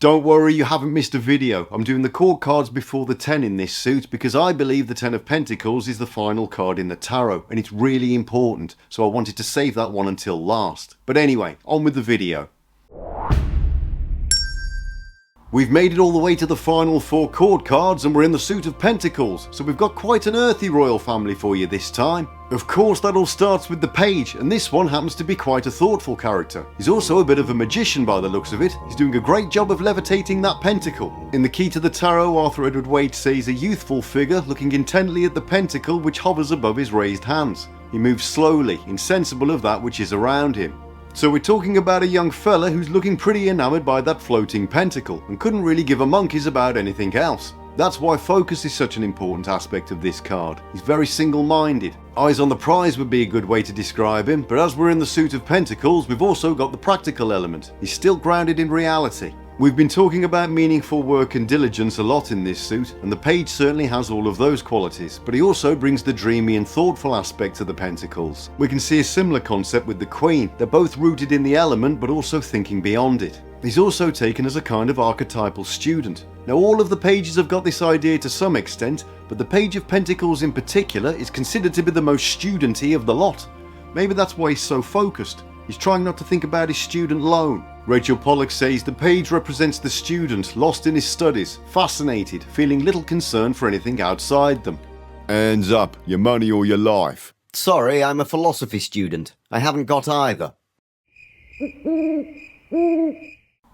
Don't worry, you haven't missed a video. I'm doing the court cards before the 10 in this suit because I believe the 10 of Pentacles is the final card in the tarot and it's really important, so I wanted to save that one until last. But anyway, on with the video. We've made it all the way to the final 4 court cards and we're in the suit of Pentacles, so we've got quite an earthy royal family for you this time. Of course that all starts with the Page, and this one happens to be quite a thoughtful character. He's also a bit of a magician by the looks of it. He's doing a great job of levitating that pentacle. In the key to the tarot, A.E.WAITE says a youthful figure looking intently at the pentacle which hovers above his raised hands. He moves slowly, insensible of that which is around him. So we're talking about a young fella who's looking pretty enamoured by that floating pentacle and couldn't really give a monkeys about anything else. That's why focus is such an important aspect of this card. He's very single-minded. Eyes on the prize would be a good way to describe him, but as we're in the suit of Pentacles, we've also got the practical element. He's still grounded in reality. We've been talking about meaningful work and diligence a lot in this suit, and the Page certainly has all of those qualities, but he also brings the dreamy and thoughtful aspect to the Pentacles. We can see a similar concept with the Queen. They're both rooted in the element, but also thinking beyond it. He's also taken as a kind of archetypal student. Now all of the Pages have got this idea to some extent, but the Page of Pentacles in particular is considered to be the most studenty of the lot. Maybe that's why he's so focused. He's trying not to think about his student loan. Rachel Pollack says the Page represents the student lost in his studies, fascinated, feeling little concern for anything outside them. Hands up, your money or your life. Sorry, I'm a philosophy student. I haven't got either.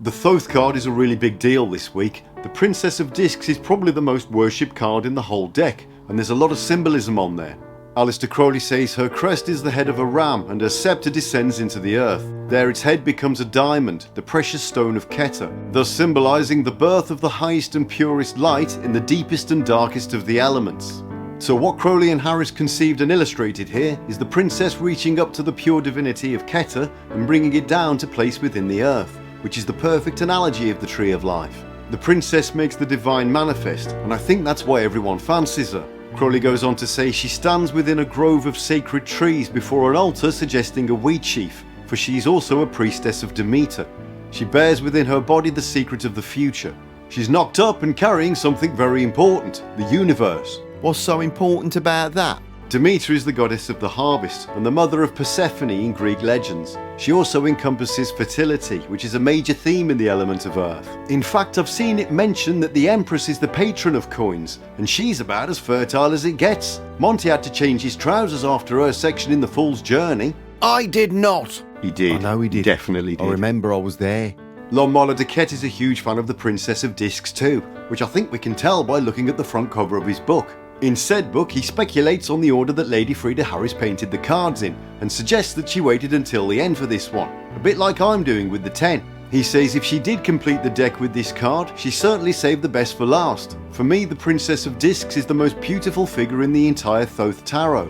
The Thoth card is a really big deal this week. The Princess of Discs is probably the most worshipped card in the whole deck, and there's a lot of symbolism on there. Alistair Crowley says her crest is the head of a ram and her scepter descends into the earth. There its head becomes a diamond, the precious stone of Keter, thus symbolising the birth of the highest and purest light in the deepest and darkest of the elements. So what Crowley and Harris conceived and illustrated here is the princess reaching up to the pure divinity of Keter and bringing it down to place within the earth, which is the perfect analogy of the Tree of Life. The princess makes the divine manifest, and I think that's why everyone fancies her. Crowley goes on to say she stands within a grove of sacred trees before an altar suggesting a wheat sheaf, for she is also a priestess of Demeter. She bears within her body the secret of the future. She's knocked up and carrying something very important, the universe. What's so important about that? Demeter is the goddess of the harvest and the mother of Persephone in Greek legends. She also encompasses fertility, which is a major theme in the element of earth. In fact, I've seen it mentioned that the Empress is the patron of coins, and she's about as fertile as it gets. Monty had to change his trousers after her section in The Fool's Journey. I did not. He did. I know he did. Definitely did. I remember I was there. Lon Duquette is a huge fan of the Princess of Discs too, which I think we can tell by looking at the front cover of his book. In said book, he speculates on the order that Lady Frida Harris painted the cards in, and suggests that she waited until the end for this one, a bit like I'm doing with the 10. He says if she did complete the deck with this card, she certainly saved the best for last. For me, the Princess of Discs is the most beautiful figure in the entire Thoth Tarot.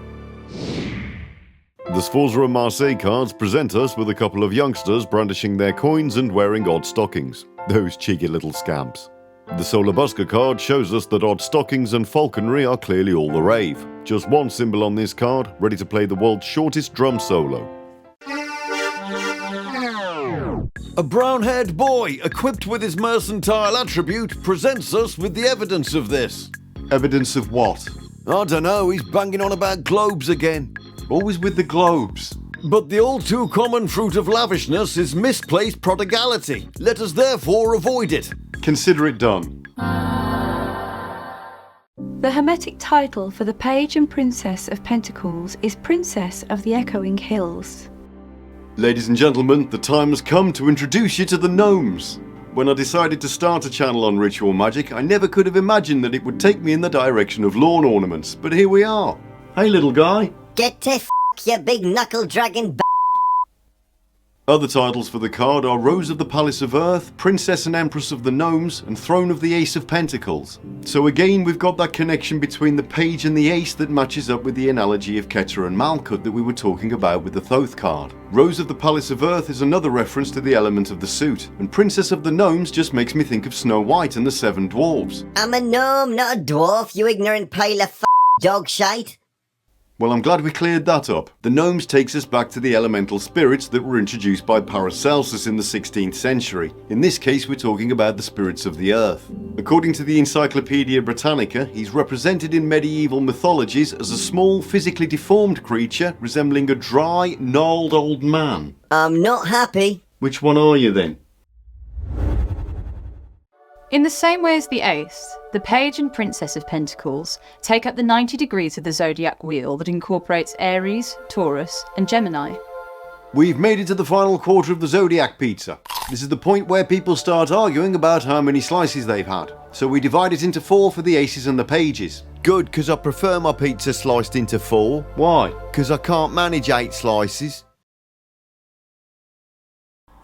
The Sforza and Marseille cards present us with a couple of youngsters brandishing their coins and wearing odd stockings. Those cheeky little scamps. The Solar Busker card shows us that odd stockings and falconry are clearly all the rave. Just one symbol on this card, ready to play the world's shortest drum solo. A brown-haired boy, equipped with his mercantile attribute, presents us with the evidence of this. Evidence of what? I dunno, he's banging on about globes again. Always with the globes. But the all-too-common fruit of lavishness is misplaced prodigality. Let us therefore avoid it. Consider it done. The Hermetic title for the Page and Princess of Pentacles is Princess of the Echoing Hills. Ladies and gentlemen, the time has come to introduce you to the gnomes. When I decided to start a channel on ritual magic, I never could have imagined that it would take me in the direction of lawn ornaments, but here we are. Hey little guy. Get to f***, you big knuckle dragon Other titles for the card are Rose of the Palace of Earth, Princess and Empress of the Gnomes, and Throne of the Ace of Pentacles. So again, we've got that connection between the Page and the Ace that matches up with the analogy of Keter and Malkuth that we were talking about with the Thoth card. Rose of the Palace of Earth is another reference to the element of the suit, and Princess of the Gnomes just makes me think of Snow White and the Seven Dwarves. I'm a gnome, not a dwarf, you ignorant pile of dog shite. Well, I'm glad we cleared that up. The gnomes takes us back to the elemental spirits that were introduced by Paracelsus in the 16th century. In this case, we're talking about the spirits of the earth. According to the Encyclopedia Britannica, he's represented in medieval mythologies as a small, physically deformed creature resembling a dry, gnarled old man. I'm not happy. Which one are you then? In the same way as the Ace, the Page and Princess of Pentacles take up the 90 degrees of the zodiac wheel that incorporates Aries, Taurus, and Gemini. We've made it to the final quarter of the Zodiac pizza. This is the point where people start arguing about how many slices they've had. So we divide it into 4 for the Aces and the Pages. Good, because I prefer my pizza sliced into 4. Why? Because I can't manage 8 slices.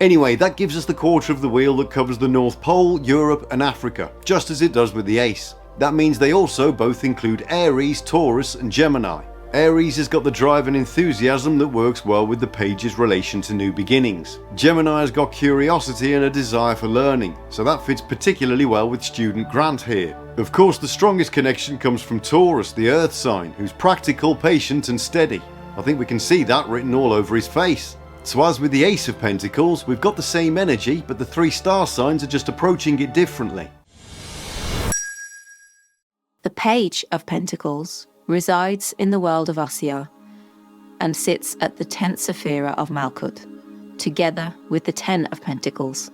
Anyway, that gives us the quarter of the wheel that covers the North Pole, Europe and Africa, just as it does with the Ace. That means they also both include Aries, Taurus and Gemini. Aries has got the drive and enthusiasm that works well with the Page's relation to new beginnings. Gemini has got curiosity and a desire for learning, so that fits particularly well with student Grant here. Of course, the strongest connection comes from Taurus, the earth sign, who's practical, patient and steady. I think we can see that written all over his face. So as with the Ace of Pentacles, we've got the same energy, but the 3 star signs are just approaching it differently. The Page of Pentacles resides in the world of Ossia and sits at the 10th Sephira of Malkut, together with the 10 of Pentacles.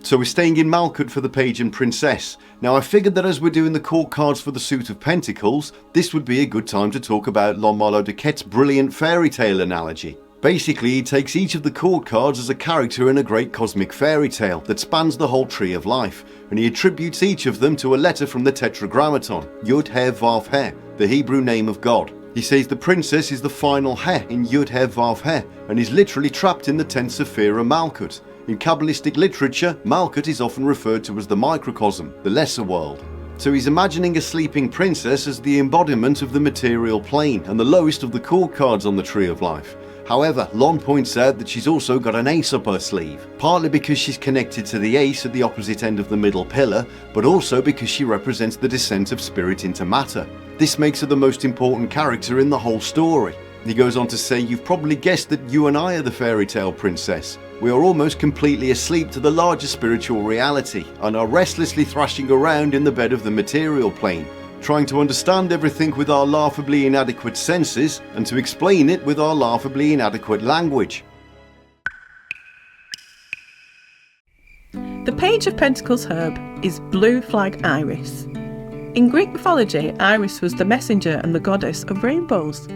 So we're staying in Malkut for the Page and Princess. Now I figured that as we're doing the court cards for the Suit of Pentacles, this would be a good time to talk about Lomas de Quette's brilliant fairy tale analogy. Basically, he takes each of the court cards as a character in a great cosmic fairy tale that spans the whole tree of life, and he attributes each of them to a letter from the Tetragrammaton, Yud He Vav He, the Hebrew name of God. He says the princess is the final He in Yud He Vav He, and is literally trapped in the 10th Sephira Malkut. In Kabbalistic literature, Malkut is often referred to as the microcosm, the lesser world. So he's imagining a sleeping princess as the embodiment of the material plane and the lowest of the court cards on the tree of life. However, Lon points out that she's also got an ace up her sleeve, partly because she's connected to the ace at the opposite end of the middle pillar, but also because she represents the descent of spirit into matter. This makes her the most important character in the whole story. He goes on to say, you've probably guessed that you and I are the fairy tale princess. We are almost completely asleep to the larger spiritual reality and are restlessly thrashing around in the bed of the material plane, trying to understand everything with our laughably inadequate senses and to explain it with our laughably inadequate language. The Page of Pentacles herb is blue flag iris. In Greek mythology, Iris was the messenger and the goddess of rainbows.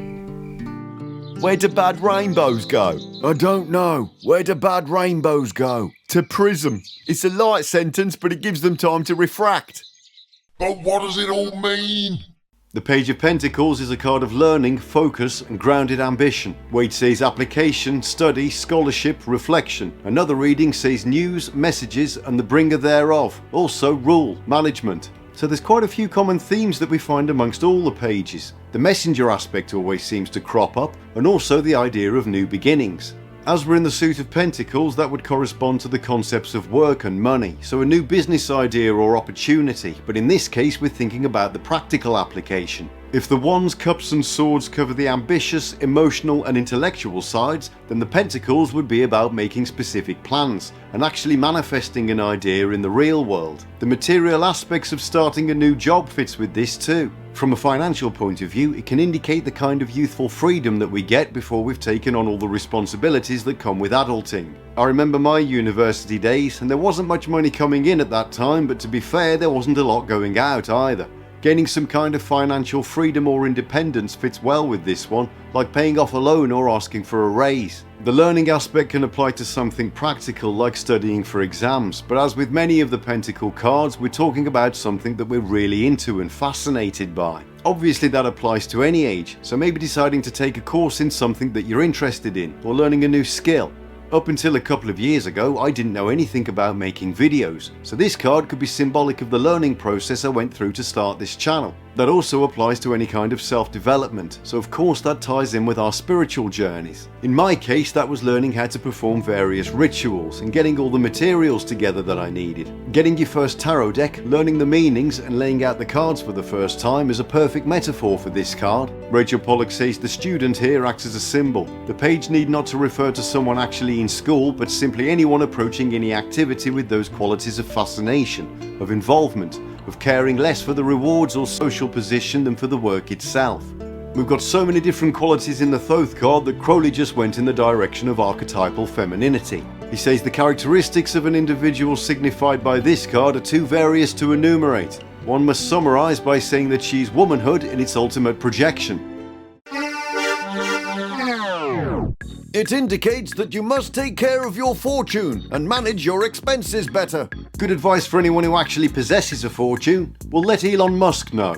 Where do bad rainbows go? I don't know. Where do bad rainbows go? To prism. It's a light sentence, but it gives them time to refract. But what does it all mean? The Page of Pentacles is a card of learning, focus and grounded ambition. Waite says application, study, scholarship, reflection. Another reading says news, messages and the bringer thereof. Also rule, management. So there's quite a few common themes that we find amongst all the pages. The messenger aspect always seems to crop up, and also the idea of new beginnings. As we're in the Suit of Pentacles, that would correspond to the concepts of work and money, so a new business idea or opportunity, but in this case we're thinking about the practical application. If the Wands, Cups and Swords cover the ambitious, emotional and intellectual sides, then the Pentacles would be about making specific plans and actually manifesting an idea in the real world. The material aspects of starting a new job fits with this too. From a financial point of view, it can indicate the kind of youthful freedom that we get before we've taken on all the responsibilities that come with adulting. I remember my university days, and there wasn't much money coming in at that time, but to be fair, there wasn't a lot going out either. Gaining some kind of financial freedom or independence fits well with this one, like paying off a loan or asking for a raise. The learning aspect can apply to something practical like studying for exams, but as with many of the Pentacle cards, we're talking about something that we're really into and fascinated by. Obviously that applies to any age, so maybe deciding to take a course in something that you're interested in, or learning a new skill. Up until a couple of years ago, I didn't know anything about making videos, so this card could be symbolic of the learning process I went through to start this channel. That also applies to any kind of self-development, so of course that ties in with our spiritual journeys. In my case, that was learning how to perform various rituals and getting all the materials together that I needed. Getting your first tarot deck, learning the meanings and laying out the cards for the first time is a perfect metaphor for this card. Rachel Pollack says the student here acts as a symbol. The page need not to refer to someone actually in school, but simply anyone approaching any activity with those qualities of fascination, of involvement, of caring less for the rewards or social position than for the work itself. We've got so many different qualities in the Thoth card that Crowley just went in the direction of archetypal femininity. He says the characteristics of an individual signified by this card are too various to enumerate. One must summarise by saying that she's womanhood in its ultimate projection. It indicates that you must take care of your fortune and manage your expenses better. Good advice for anyone who actually possesses a fortune. We'll let Elon Musk know.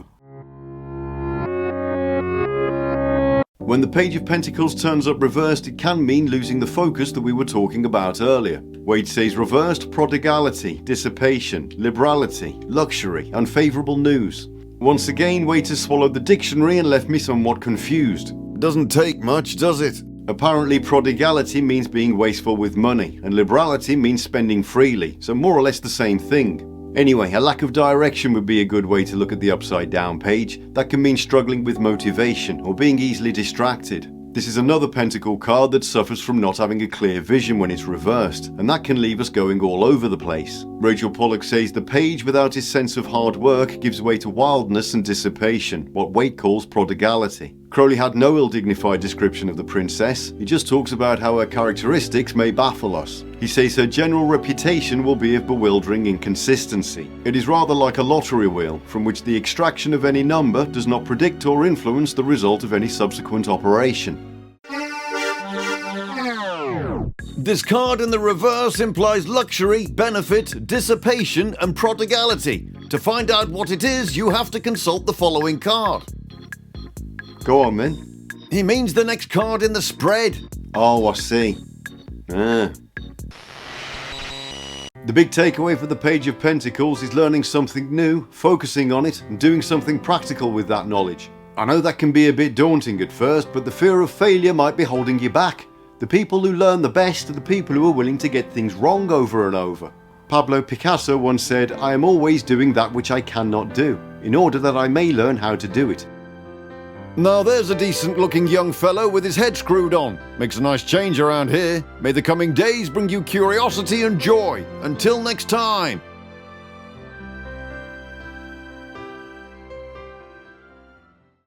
When the Page of Pentacles turns up reversed, it can mean losing the focus that we were talking about earlier. Waite says reversed: prodigality, dissipation, liberality, luxury, unfavourable news. Once again, Waite has swallowed the dictionary and left me somewhat confused. Doesn't take much, does it? Apparently prodigality means being wasteful with money, and liberality means spending freely, so more or less the same thing. Anyway, a lack of direction would be a good way to look at the upside down page. That can mean struggling with motivation or being easily distracted. This is another pentacle card that suffers from not having a clear vision when it's reversed, and that can leave us going all over the place. Rachel Pollack says the page without his sense of hard work gives way to wildness and dissipation, what Waite calls prodigality. Crowley had no ill-dignified description of the princess. He just talks about how her characteristics may baffle us. He says her general reputation will be of bewildering inconsistency. It is rather like a lottery wheel, from which the extraction of any number does not predict or influence the result of any subsequent operation. This card in the reverse implies luxury, benefit, dissipation, and prodigality. To find out what it is, you have to consult the following card. Go on then. He means the next card in the spread. Oh, I see. The big takeaway for the Page of Pentacles is learning something new, focusing on it, and doing something practical with that knowledge. I know that can be a bit daunting at first, but the fear of failure might be holding you back. The people who learn the best are the people who are willing to get things wrong over and over. Pablo Picasso once said, "I am always doing that which I cannot do, in order that I may learn how to do it." Now there's a decent looking young fellow with his head screwed on. Makes a nice change around here. May the coming days bring you curiosity and joy. Until next time.